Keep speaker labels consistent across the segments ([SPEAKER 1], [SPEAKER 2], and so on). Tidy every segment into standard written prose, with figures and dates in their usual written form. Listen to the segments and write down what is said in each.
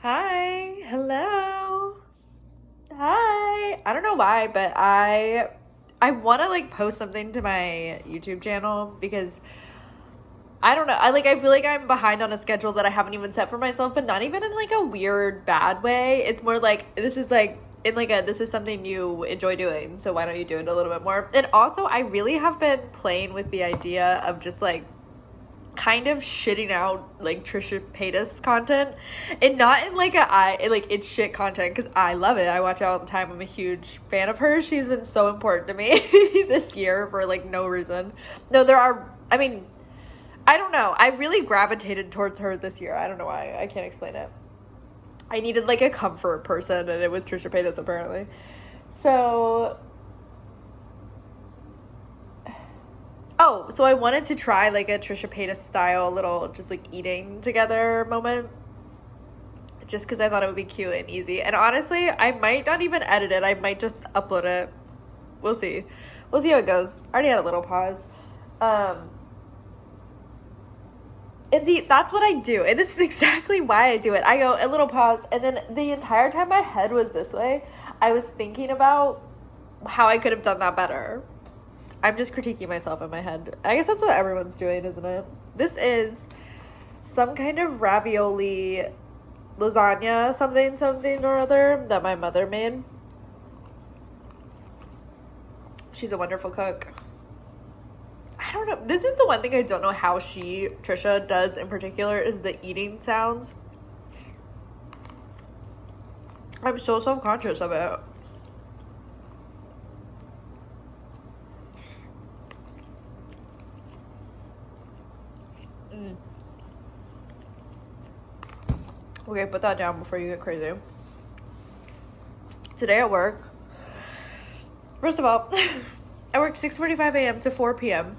[SPEAKER 1] Hi, hello. Hi. I don't know why, but I want to like post something to my YouTube channel because I don't know. I feel like I'm behind on a schedule that I haven't even set for myself, but not even in like a weird bad way. It's more like this is like in like a this is something you enjoy doing, so why don't you do it a little bit more? And also, I really have been playing with the idea of just like kind of shitting out like Trisha Paytas content, and not in like it's shit content because I love it. I watch it all the time. I'm a huge fan of hers. She's been so important to me this year for like no reason. No, there are. I mean, I don't know. I really gravitated towards her this year. I don't know why. I can't explain it. I needed like a comfort person, and it was Trisha Paytas apparently. So so I wanted to try like a Trisha Paytas style little just like eating together moment. Just because I thought it would be cute and easy. And honestly, I might not even edit it. I might just upload it. We'll see. We'll see how it goes. I already had a little pause. And see, that's what I do. And this is exactly why I do it. I go a little pause, and then the entire time my head was this way, I was thinking about how I could have done that better. I'm just critiquing myself in my head. I guess that's what everyone's doing, isn't it? This is some kind of ravioli lasagna, something or other that my mother made. She's a wonderful cook. I don't know. This is the one thing I don't know how Trisha, does in particular is the eating sounds. I'm so self-conscious of it. Okay, put that down before you get crazy. Today at work, first of all, I work 6:45 a.m. to 4 p.m.,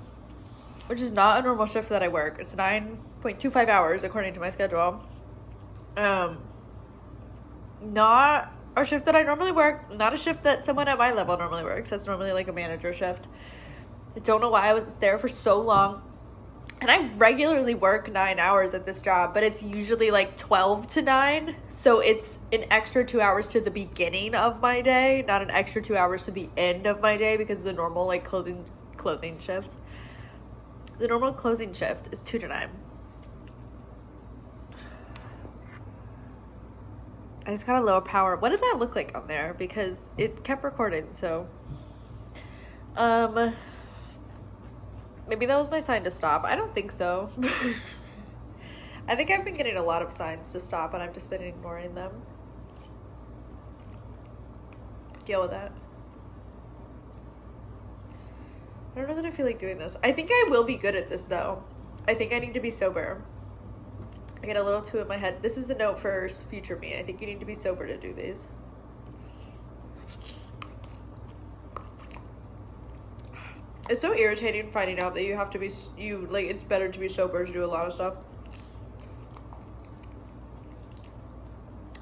[SPEAKER 1] which is not a normal shift that I work. It's 9.25 hours according to my schedule. Not a shift that I normally work, not a shift that someone at my level normally works. That's normally like a manager shift. I don't know why I was there for so long. And I regularly work 9 hours at this job, but it's usually like 12 to 9. So it's an extra 2 hours to the beginning of my day, not an extra 2 hours to the end of my day, because the normal like clothing shift. The normal closing shift is 2 to 9. I just got a lower power. What did that look like on there? Because it kept recording, so maybe that was my sign to stop. I don't think so. I think I've been getting a lot of signs to stop, and I've just been ignoring them. Deal with that. I don't know that I feel like doing this. I think I will be good at this, though. I think I need to be sober. I get a little too in my head. This is a note for future me. I think you need to be sober to do these. It's so irritating finding out that you have to be, it's better to be sober to do a lot of stuff.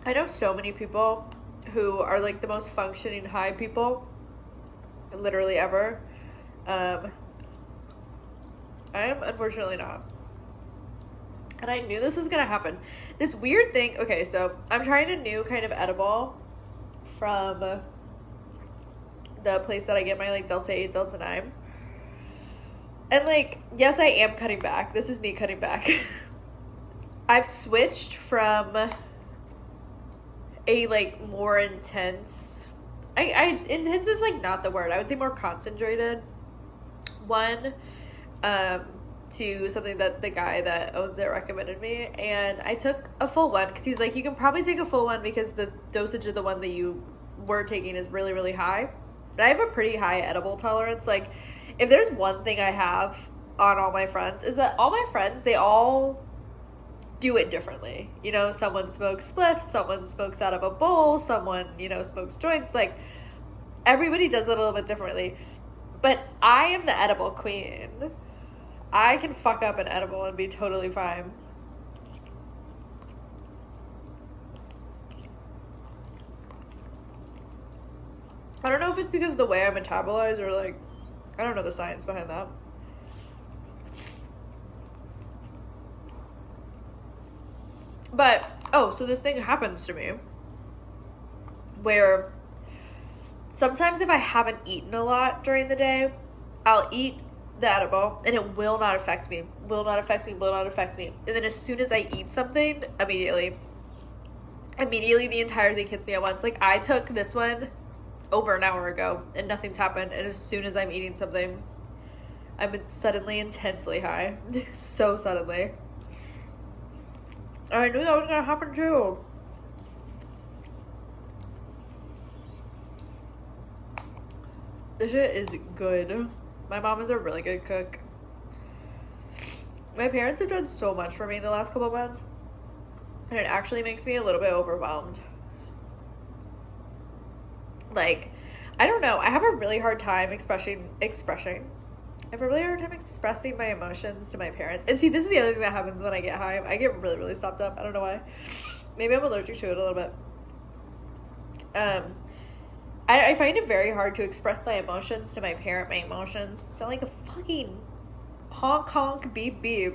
[SPEAKER 1] I know so many people who are like the most functioning high people literally ever. I am unfortunately not. And I knew this was gonna happen. This weird thing, okay, so I'm trying a new kind of edible from the place that I get my like Delta 8, Delta 9. And like, yes, I am cutting back. This is me cutting back. I've switched from a like more intense, intense is like not the word. I would say more concentrated one, to something that the guy that owns it recommended me. And I took a full one because he was like, you can probably take a full one because the dosage of the one that you were taking is really, really high. But I have a pretty high edible tolerance. Like, if there's one thing I have on all my friends is that all my friends, they all do it differently. You know, someone smokes spliffs, someone smokes out of a bowl, someone, smokes joints. Like, everybody does it a little bit differently. But I am the edible queen. I can fuck up an edible and be totally fine. I don't know if it's because of the way I metabolize or like, I don't know the science behind that. But Oh, so this thing happens to me where sometimes if I haven't eaten a lot during the day, I'll eat the edible and it will not affect me. Will not affect me, will not affect me. And then as soon as I eat something, immediately the entire thing hits me at once. Like I took this one over an hour ago and nothing's happened. And as soon as I'm eating something, I'm suddenly intensely high. So suddenly. And I knew that was gonna happen too. This shit is good. My mom is a really good cook. My parents have done so much for me the last couple months, and it actually makes me a little bit overwhelmed. Like, I don't know. I have a really hard time expressing my emotions to my parents. And see, this is the other thing that happens when I get high. I get really, really stopped up. I don't know why. Maybe I'm allergic to it a little bit. I find it very hard to express my emotions to my parent. My emotions sound like a fucking honk honk beep beep.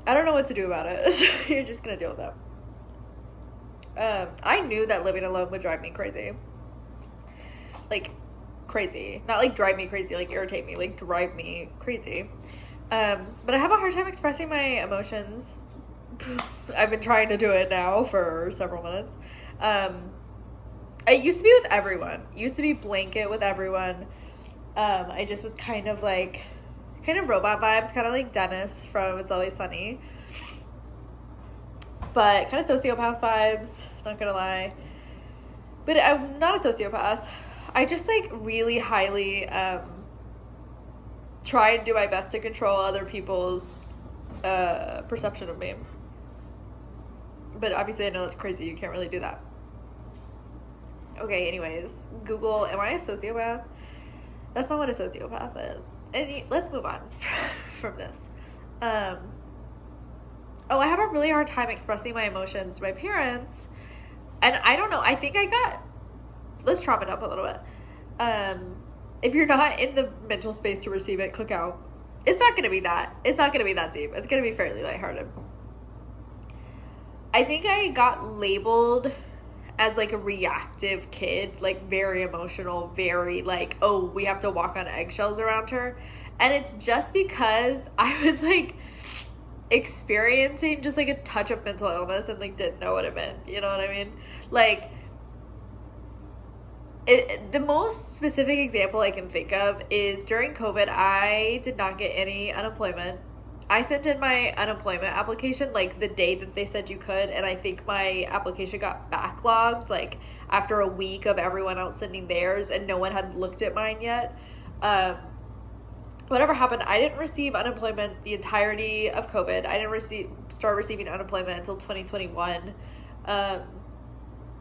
[SPEAKER 1] I don't know what to do about it. You're just gonna deal with that. I knew that living alone would drive me crazy. Like crazy. Not like drive me crazy, like irritate me, like drive me crazy. But I have a hard time expressing my emotions. I've been trying to do it now for several minutes. It used to be with everyone. It used to be blanket with everyone. I just was kind of robot vibes, kind of like Dennis from It's Always Sunny. But kind of sociopath vibes, not gonna lie. But I'm not a sociopath. I just like really highly try and do my best to control other people's perception of me. But obviously I know that's crazy. You can't really do that. Okay, anyways, Google, am I a sociopath? That's not what a sociopath is. And let's move on from this. I have a really hard time expressing my emotions to my parents. And I don't know, I think let's chop it up a little bit. If you're not in the mental space to receive it, click out. It's not going to be that deep. It's going to be fairly lighthearted. I think I got labeled as like a reactive kid, like very emotional, very like, oh, we have to walk on eggshells around her. And it's just because I was like experiencing just like a touch of mental illness and like didn't know what it meant. You know what I mean? Like the most specific example I can think of is during COVID, I did not get any unemployment. I sent in my unemployment application like the day that they said you could, and I think my application got backlogged like after a week of everyone else sending theirs, and no one had looked at mine yet. Whatever happened, I didn't receive unemployment the entirety of COVID. I didn't start receiving unemployment until 2021.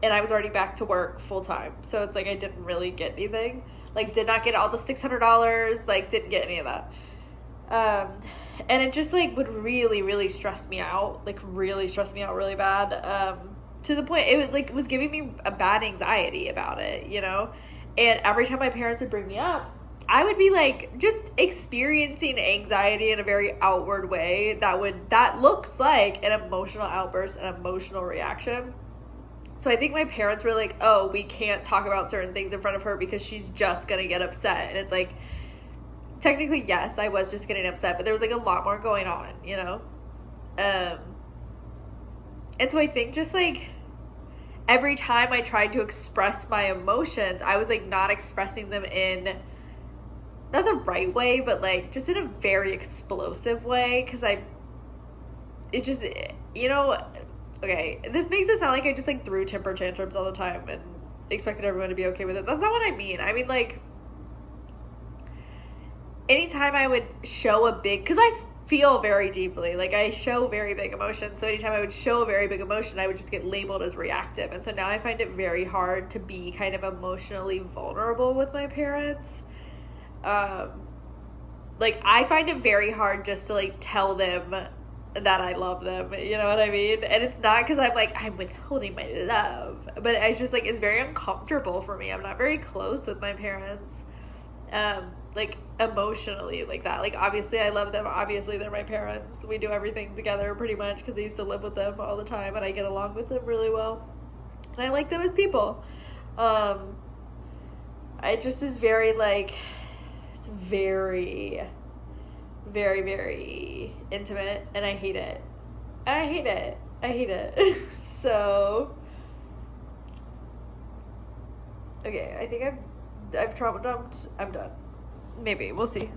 [SPEAKER 1] And I was already back to work full time. So it's like I didn't really get anything. Like did not get all the $600, like didn't get any of that. And it just like would really, really stress me out, like really stress me out really bad. To the point it was giving me a bad anxiety about it, you know? And every time my parents would bring me up, I would be like just experiencing anxiety in a very outward way that looks like an emotional outburst, an emotional reaction. So I think my parents were like, oh, we can't talk about certain things in front of her because she's just gonna get upset. And it's like, technically, yes, I was just getting upset, but there was like a lot more going on, you know? And so I think just like every time I tried to express my emotions, I was like not expressing them in not the right way, but like just in a very explosive way. Cause okay, this makes it sound like I just like threw temper tantrums all the time and expected everyone to be okay with it. That's not what I mean. I mean like, anytime I would show because I feel very deeply, like I show very big emotions. So anytime I would show a very big emotion, I would just get labeled as reactive. And so now I find it very hard to be kind of emotionally vulnerable with my parents. Like I find it very hard just to like tell them that I love them, you know what I mean? And it's not because I'm withholding my love, but it's just like, it's very uncomfortable for me. I'm not very close with my parents. like emotionally like that. Like obviously I love them, obviously they're my parents, we do everything together pretty much because I used to live with them all the time and I get along with them really well and I like them as people. It just is very like, it's very very very intimate and I hate it. I hate it. I hate it. So okay, I think I've trauma dumped. I'm done. Maybe. We'll see.